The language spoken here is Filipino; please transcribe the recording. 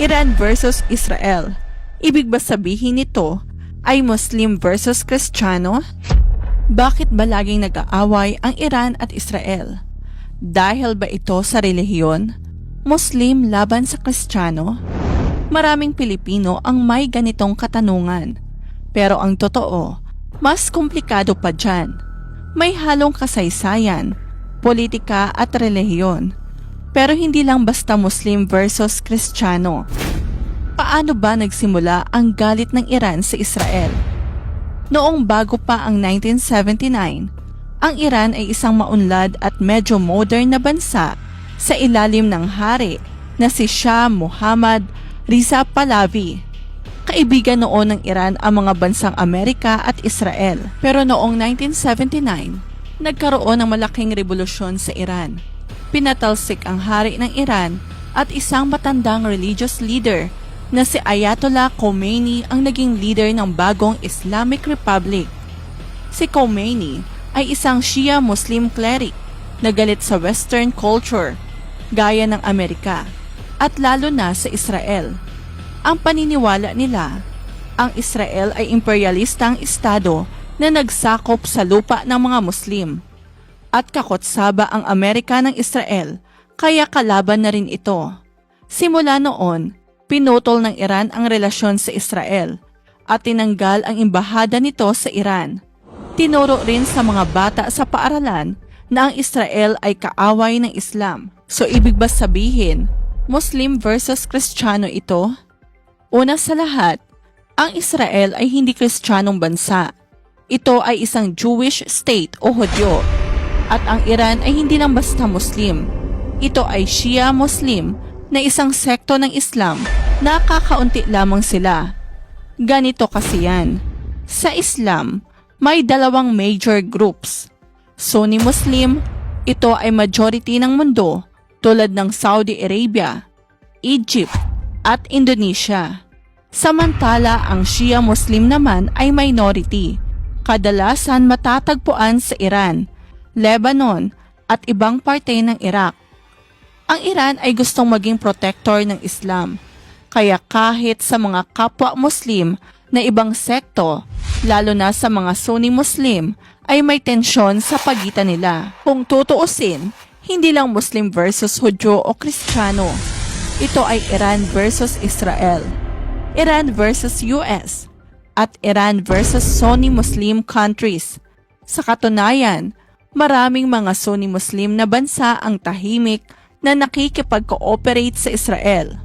Iran versus Israel. Ibig ba sabihin nito ay Muslim versus Kristiyano? Bakit ba laging nag-aaway ang Iran at Israel? Dahil ba ito sa relihiyon? Muslim laban sa Kristiyano? Maraming Pilipino ang may ganitong katanungan. Pero ang totoo, mas komplikado pa dyan. May halong kasaysayan, politika at relihiyon. Pero hindi lang basta Muslim versus Kristiyano. Paano ba nagsimula ang galit ng Iran sa Israel? Noong bago pa ang 1979, ang Iran ay isang maunlad at medyo modern na bansa sa ilalim ng hari na si Shah Muhammad Reza Pahlavi. Kaibigan noon ng Iran ang mga bansang Amerika at Israel. Pero noong 1979, nagkaroon ng malaking revolusyon sa Iran. Pinatalsik ang hari ng Iran at isang matandang religious leader na si Ayatollah Khomeini ang naging leader ng bagong Islamic Republic. Si Khomeini ay isang Shia Muslim cleric na galit sa Western culture, gaya ng Amerika, at lalo na sa Israel. Ang paniniwala nila, ang Israel ay imperialistang estado na nagsakop sa lupa ng mga Muslim. At kakotsaba ang Amerika ng Israel, kaya kalaban na rin ito. Simula noon, pinutol ng Iran ang relasyon sa Israel at tinanggal ang embahada nito sa Iran. Tinuro rin sa mga bata sa paaralan na ang Israel ay kaaway ng Islam. So ibig ba sabihin, Muslim versus Kristiyano ito? Una sa lahat, ang Israel ay hindi Kristiyanong bansa. Ito ay isang Jewish state o Hudyo. At ang Iran ay hindi lang basta Muslim. Ito ay Shia Muslim na isang sekto ng Islam na kakaunti lamang sila. Ganito kasi yan. Sa Islam, may dalawang major groups. Sunni Muslim, ito ay majority ng mundo tulad ng Saudi Arabia, Egypt at Indonesia. Samantala ang Shia Muslim naman ay minority. Kadalasan matatagpuan sa Iran, Lebanon at ibang parte ng Iraq. Ang Iran ay gustong maging protector ng Islam, kaya kahit sa mga kapwa Muslim na ibang sekto, lalo na sa mga Sunni Muslim, ay may tensyon sa pagitan nila. Kung tutuusin, hindi lang Muslim versus Hudyo o Kristiyano. Ito ay Iran versus Israel, Iran versus US, at Iran versus Sunni Muslim countries. Sa katunayan, maraming mga Sunni Muslim na bansa ang tahimik na nakikipag-cooperate sa Israel.